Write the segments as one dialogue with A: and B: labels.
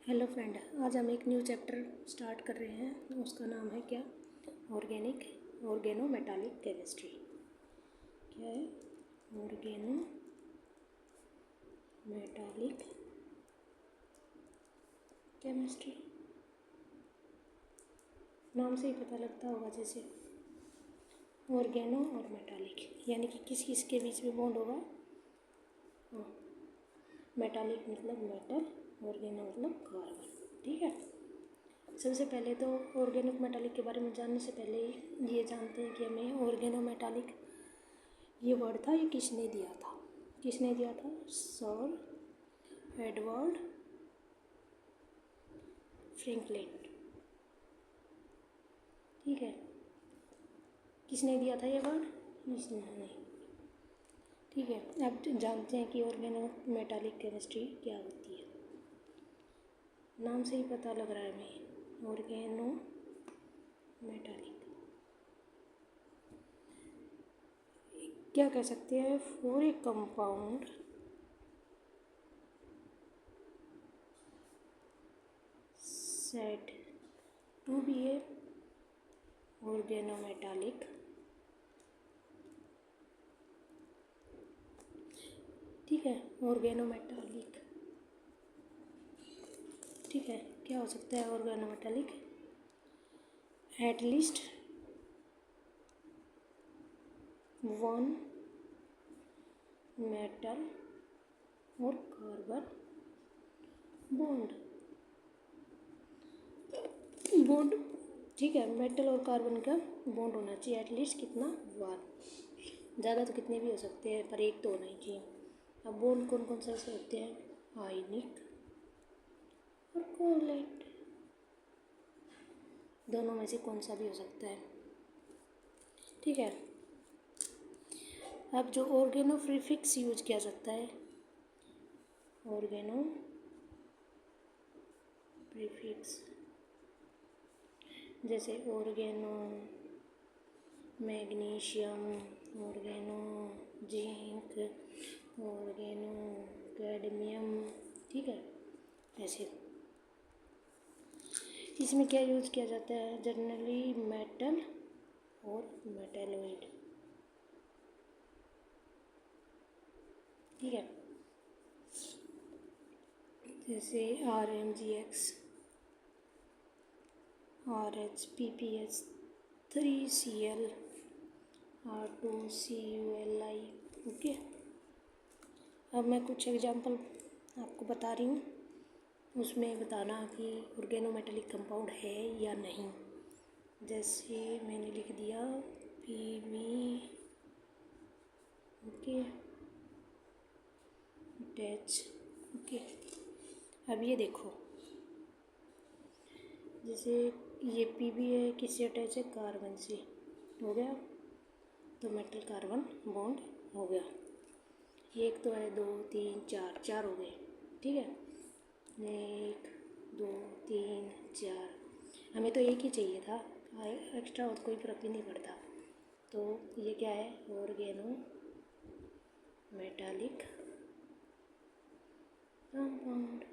A: Hello friend, आज हम एक न्यू चैप्टर स्टार्ट कर रहे हैं। उसका नाम है क्या? Organo metallic chemistry. क्या है? Organo metallic chemistry. नाम से ही पता लगता होगा, जैसे ऑर्गेनो और मेटालिक यानी कि किस किस के बीच में बॉन्ड होगा। मेटालिक मतलब मेटल, ऑर्गेनो मतलब कार्बन। ठीक है। सबसे पहले तो ऑर्गेनिक मेटालिक के बारे में जानने से पहले ये जानते हैं कि हमें ऑर्गेनो मेटालिक ये वर्ड था, ये किसने दिया था? Sir Edward Franklin. ठीक है। किसने दिया था ये वर्ड? इसने नहीं। ठीक है। अब जानते हैं कि ऑर्गेनो मेटालिक केमिस्ट्री क्या होती है। नाम से ही पता लग रहा है हमें, ऑर्गेनो मेटालिक। क्या कह सकते हैं? For a compound said to be a organometallic, ठीक है, ऑर्गेनोमेटालिक। ठीक है, क्या हो सकता है organometallic? At least one metal और कार्बन बॉन्ड। ठीक है, मेटल और कार्बन का बॉन्ड होना चाहिए। एटलीस्ट कितना? वन। ज़्यादा तो कितने भी हो सकते हैं, पर एक तो होना ही चाहिए। अब बॉन्ड कौन कौन से होते हैं? आयनिक और कोवलेंट। दोनों में से कौन सा भी हो सकता है। ठीक है। अब जो ऑर्गेनो प्रीफिक्स यूज किया जाता है, ऑर्गेनो प्रीफिक्स, जैसे organo magnesium, organo zinc, organo cadmium. ठीक है, ऐसे इसमें क्या यूज़ किया जाता है? जनरली मेटल और मेटेलॉइड। ठीक है, जैसे RMGX, RH, PPH3Cl, R2CuLi। Okay. अब मैं कुछ एग्जांपल आपको बता रही हूँ, उसमें बताना कि ऑर्गेनोमेटालिक कंपाउंड है या नहीं। जैसे मैंने लिख दिया Pb, ओके, अटैच। ओके। अब ये देखो, जैसे ये Pb है, किससे अटैच है? कार्बन से। हो गया, तो मेटल कार्बन बॉन्ड हो गया। एक तो है, दो तीन चार, चार हो गए। ठीक है, 1 2 3 4। हमें तो एक ही चाहिए था, एक्स्ट्रा हो तो कोई फर्क भी नहीं पड़ता। तो ये क्या है? Organo metallic compound.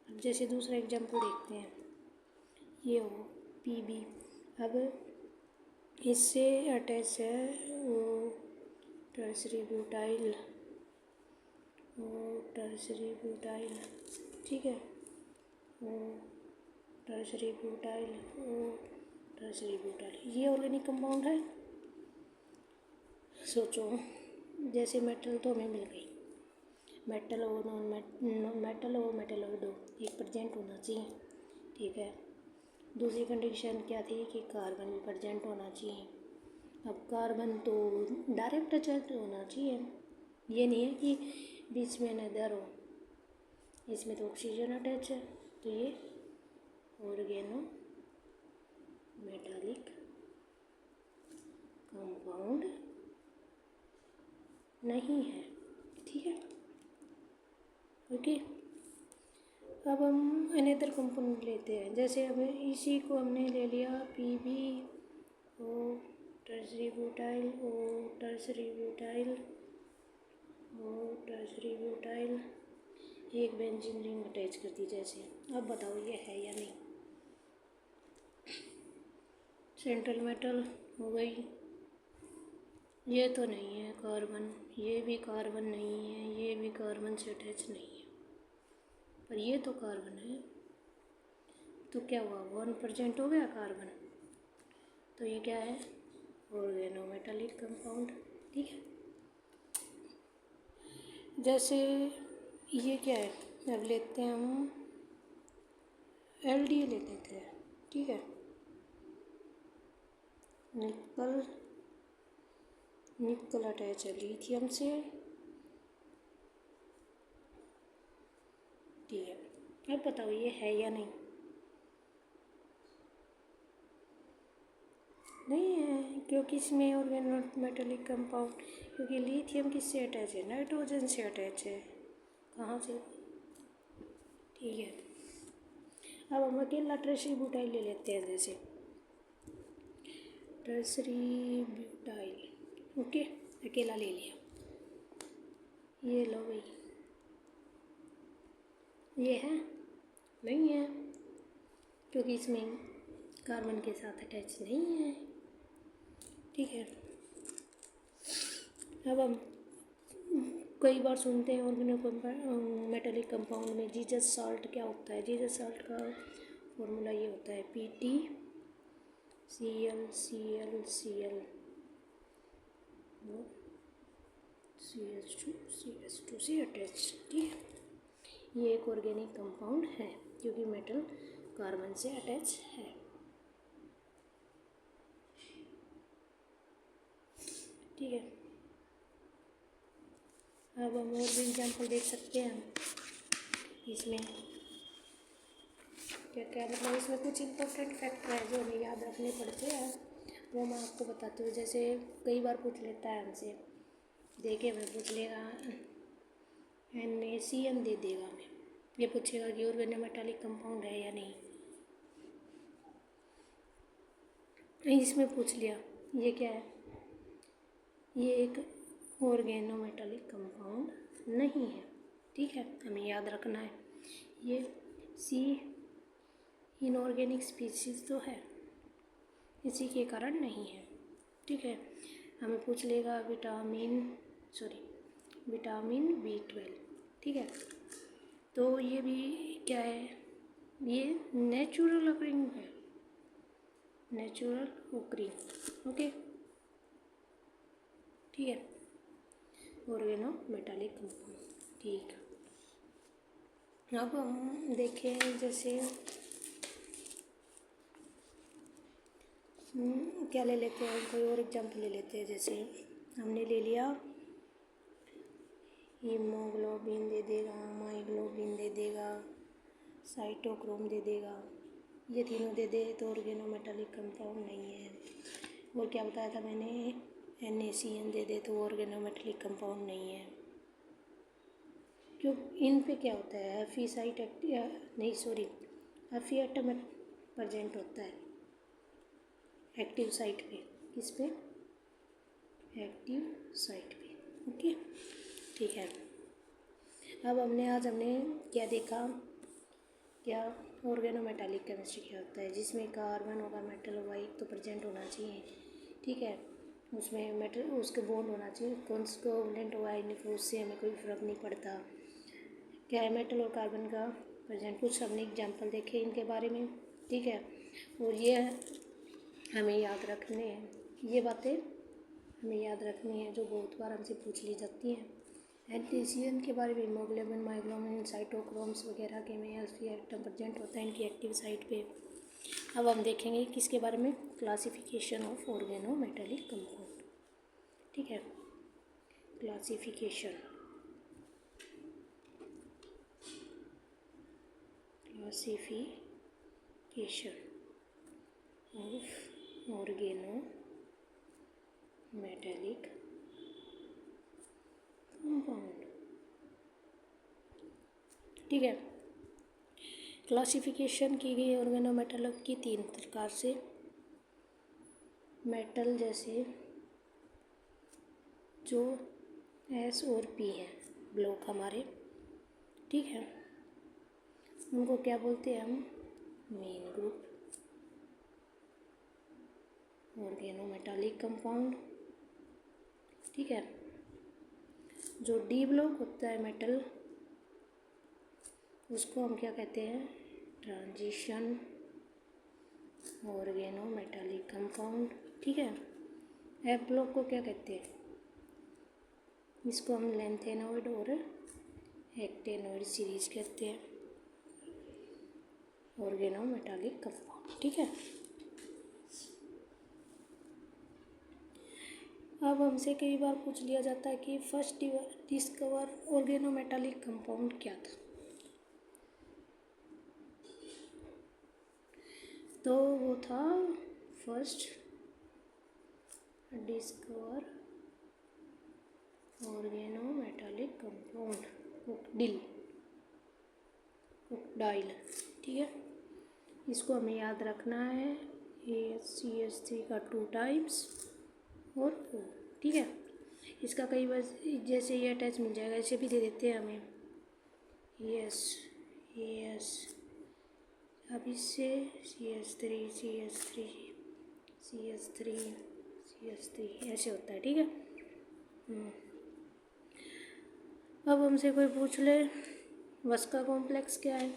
A: अब जैसे दूसरा एग्जांपल देखते हैं, ये हो Pb। अब इससे अटैच है वो टर्सरी ब्यूटाइल, ठीक है, वो टर्सरी ब्यूटाइल, ये ऑर्गेनिक कंपाउंड है। सोचो, जैसे मेटल तो हमें मिल गई, मेटल और मेटल दो एक प्रेजेंट होना चाहिए। ठीक है, दूसरी कंडीशन क्या थी कि कार्बन भी प्रेजेंट होना चाहिए। अब कार्बन तो डायरेक्ट अटैच होना चाहिए, ये नहीं है कि बीच में नदर हो। इसमें तो ऑक्सीजन अटैच है, तो ये ऑर्गेनो मेटालिक कंपाउंड नहीं है। ठीक है, ओके। अब हम अनदर कंपाउंड लेते हैं, जैसे अब इसी को हमने ले लिया Pb ओ टर्सरी ब्यूटाइल, एक बेंजीन रिंग अटैच कर दी जैसे। अब बताओ ये है या नहीं। सेंट्रल मेटल हो गई, ये तो नहीं है कार्बन, ये भी कार्बन नहीं है, ये भी कार्बन से अटैच नहीं है, पर ये तो कार्बन है। तो क्या हुआ, 1% हो गया कार्बन। तो ये क्या है, ऑर्गेनोमेटालिक कंपाउंड। ठीक है, जैसे ये क्या है, अब लेते हैं हम एल डी ले लेते हैं। ठीक है, निकल निकल अटैच है लिथियम से। ठीक है, अब बताओ ये है या नहीं। नहीं है, क्योंकि इसमें ऑर्गेनोमेटालिक कंपाउंड, क्योंकि लिथियम किससे अटैच है, नाइट्रोजन से अटैच है। कहाँ से। ठीक है, अब हम अकेला ट्रेसरी ब्यूटाइल ले लेते हैं, जैसे ट्रेसरी ब्यूटाइल। ओके, अकेला ले लिया। ये लो भाई, ये है नहीं है, क्योंकि इसमें कार्बन के साथ अटैच नहीं है। ठीक है, अब हम कई बार सुनते हैं ऑर्गेनोमेटालिक कंपाउंड में जीसस साल्ट क्या होता है। जीसस साल्ट का फॉर्मूला ये होता है PtCl CH2 से अटैच। ठीक है, ये एक ऑर्गेनिक कंपाउंड है क्योंकि मेटल कार्बन से अटैच है। ठीक है, अब हम और भी एग्जाम्पल देख सकते हैं। इसमें क्या क्या मतलब, इसमें कुछ इम्पोर्टेंट फैक्टर है जो हमें याद रखने पड़ते हैं, वो मैं आपको बताती हूँ। जैसे कई बार पूछ लेता है हमसे, देखिए मैं पूछ लेगा NaCN दे देगा हमें, ये पूछेगा कि ऑर्गेनोमेटालिक कंपाउंड है या नहीं। इसमें पूछ लिया ये क्या है, ये एक ऑर्गेनोमेटालिक कंपाउंड नहीं है। ठीक है, हमें याद रखना है ये सी इनऑर्गेनिक स्पीशीज तो है, इसी के कारण नहीं है। ठीक है, हमें पूछ लेगा विटामिन B12। ठीक है, तो ये भी क्या है, ये नेचुरल ऑकरिंग है, नेचुरल ऑकरिंग। ओके, ठीक है, ऑर्गेनोमेटालिक कंपाउंड। ठीक, अब हम देखें जैसे क्या ले लेते हैं, कोई और एग्जाम्पल ले लेते हैं। जैसे हमने ले लिया हीमोग्लोबिन दे देगा, माइग्लोबिन दे देगा, साइटोक्रोम दे देगा, ये तीनों दे दे तो ऑर्गेनोमेटालिक कंपाउंड नहीं है। और क्या बताया था मैंने, NaCN दे दे तो ऑर्गेनोमेटालिक कंपाउंड नहीं है। क्यों, इन पे क्या होता है, Fe site Fe atom present होता है एक्टिव साइट पे। किस पे, एक्टिव साइट पे। ओके, ठीक है, अब हमने क्या देखा, क्या ऑर्गेनोमेटालिक केमिस्ट्री क्या होता है, जिसमें कार्बन होगा, मेटल होगा, एक तो प्रेजेंट होना चाहिए। ठीक है, उसमें मेटल उसके बॉन्ड होना चाहिए, कौन सा कोवलेंट होगा इनको, उससे हमें कोई फ़र्क नहीं पड़ता। क्या है, मेटल और कार्बन का प्रेजेंट, कुछ हमने एग्जाम्पल देखे इनके बारे में। ठीक है, और ये हमें याद रखने हैं, ये बातें हमें याद रखनी है जो बहुत बार हमसे पूछ ली जाती हैं। NaCN के बारे में, हीमोग्लोबिन, माइग्लोबिन, साइटोक्रोम्स वगैरह के में Fe एटम प्रेजेंट होता है इनकी एक्टिव साइट पे। अब हम देखेंगे किसके बारे में, क्लासिफिकेशन ऑफ ऑर्गेनोमेटालिक कंपाउंड। ठीक है, क्लासिफिकेशन ऑफ ऑर्गेनोमेटालिक कंपाउंड। ठीक है, क्लासिफिकेशन की गई ऑर्गेनोमेटल की 3 प्रकार से। मेटल जैसे जो S और P हैं, ब्लॉक हमारे, ठीक है, उनको क्या बोलते हैं हम, मेन ग्रुप। ऑर्गेनोमेटालिक कंपाउंड, ठीक है। जो डी ब्लॉक होता है मेटल, उसको हम क्या कहते हैं, ट्रांजिशन ऑर्गेनोमेटालिक कंपाउंड, ठीक है। एफ ब्लॉक को क्या कहते हैं, इसको हम लैंथेनॉइड और एक्टेनॉइड सीरीज कहते हैं, ऑर्गेनोमेटालिक कंपाउंड, ठीक है। अब हमसे कई बार पूछ लिया जाता है कि फर्स्ट डिस्कवर ऑर्गेनोमेटालिक कंपाउंड क्या था। तो वो था फर्स्ट डिस्कवर ऑर्गेनोमेटालिक कंपाउंड ऑक्डाइल, ठीक है। इसको हमें याद रखना है, AsCH3 का 2 टाइम्स और O, ठीक है। इसका कई बार जैसे ये अटैच मिल जाएगा, इसे भी दे देते हैं हमें AS, अब इससे CH3 ऐसे होता है, ठीक है। अब हमसे कोई पूछ ले वस्का कॉम्प्लेक्स क्या है,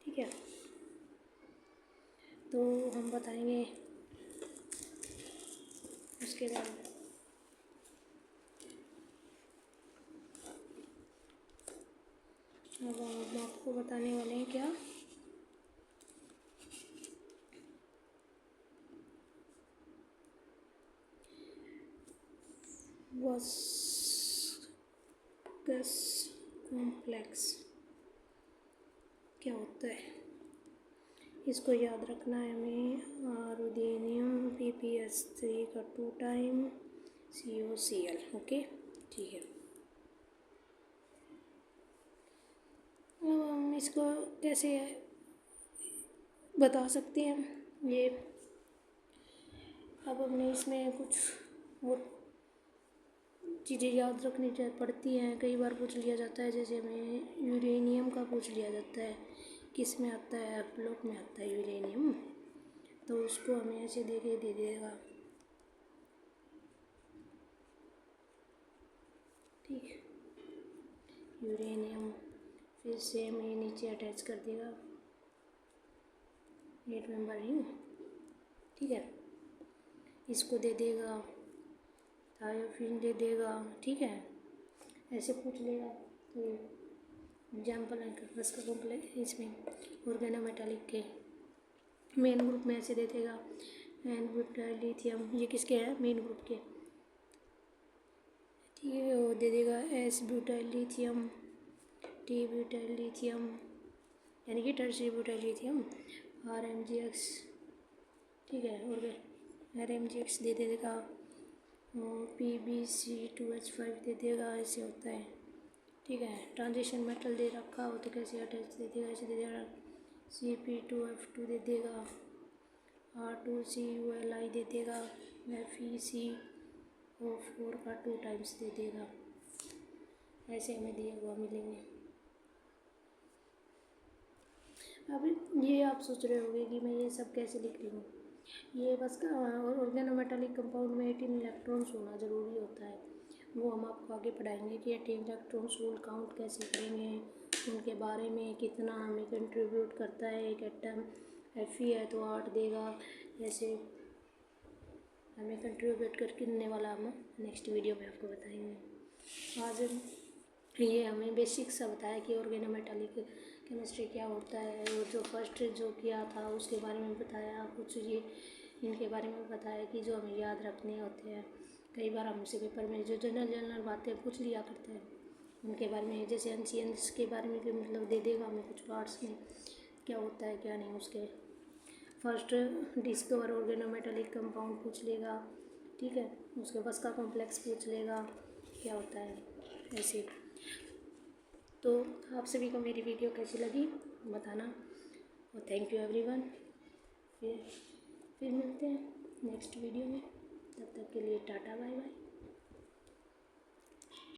A: ठीक है, तो हम बताएंगे उसके बाद। अब हम आपको बताने वाले हैं क्या, वस्कस कॉम्प्लेक्स क्या होता है, इसको याद रखना है हमें, रुदेनियम PPH3 का 2 टाइम COCl, ओके, ठीक है। अब हम इसको कैसे बता सकते हैं ये, अब हमने इसमें कुछ वो चीज़ें याद रखनी पड़ती हैं, कई बार पूछ लिया जाता है, जैसे हमें यूरेनियम का पूछ लिया जाता है, किस में आता है, एफ ब्लॉक में आता है यूरेनियम, तो उसको हमें ऐसे दे देगा, ठीक है, यूरेनियम, फिर सेम ये नीचे अटैच कर देगा 8 मेंबर रिंग, ठीक है। इसको दे देगा थायोफिन दे देगा, ठीक है, ऐसे पूछ लेगा। तो एग्जाम्पल है वस्का कॉम्प्लेक्स, इसमें ऑर्गेनोमेटालिक के मेन ग्रुप में ऐसे दे देगा एन ब्यूटाइल लिथियम, ये किसके हैं, मेन ग्रुप के, ठीक है। वो दे देगा S butyl lithium, T butyl lithium, यानी कि टर्शियरी ब्यूटाइल लिथियम, RMgX, ठीक है, और RMgX दे देगा, PbC2H5 दे देगा, ऐसे होता है, ठीक है। ट्रांजिशन मेटल दे रखा हो तो कैसे अटैच दे देगा, ऐसे दे देगा, Cp2F2 दे देगा, R2CuLi दे देगा, FeCO4 का 2 टाइम्स दे देगा, ऐसे हमें दिया हुआ मिलेंगे। अब ये आप सोच रहे होंगे कि मैं ये सब कैसे लिख रही हूँ, ये बस ऑर्गेनोमेटालिक कंपाउंड में 18 इलेक्ट्रॉन्स होना ज़रूरी होता है, वो हम आपको आगे पढ़ाएंगे कि 18 इलेक्ट्रॉन्स रोल काउंट कैसे करेंगे, उनके बारे में कितना हमें कंट्रीब्यूट करता है एक एटम, Fe है तो 8 देगा, जैसे हमें कंट्रीब्यूट करने वाला हम नेक्स्ट वीडियो में आपको बताएंगे। आज ये हमें बेसिक सा बताया कि ऑर्गेनोमेटालिक केमिस्ट्री क्या होता है, और जो फर्स्ट जो किया था उसके बारे में बताया, कुछ ये इनके बारे में बताया कि जो हमें याद रखने होते हैं, कई बार हमसे पेपर में जो जनरल बातें पूछ लिया करते हैं उनके बारे में, जैसे एनसीएंस के बारे में भी मतलब दे देगा हमें कुछ पार्ट्स में क्या होता है क्या नहीं, उसके फर्स्ट डिस्कवर ऑर्गेनोमेटालिक कंपाउंड पूछ लेगा, ठीक है, उसके वस्का कॉम्प्लेक्स पूछ लेगा क्या होता है, ऐसे। तो आप सभी को मेरी वीडियो कैसी लगी बताना, और थैंक यू एवरीवन। फिर मिलते हैं नेक्स्ट वीडियो में, तब तक के लिए टाटा बाय बाय।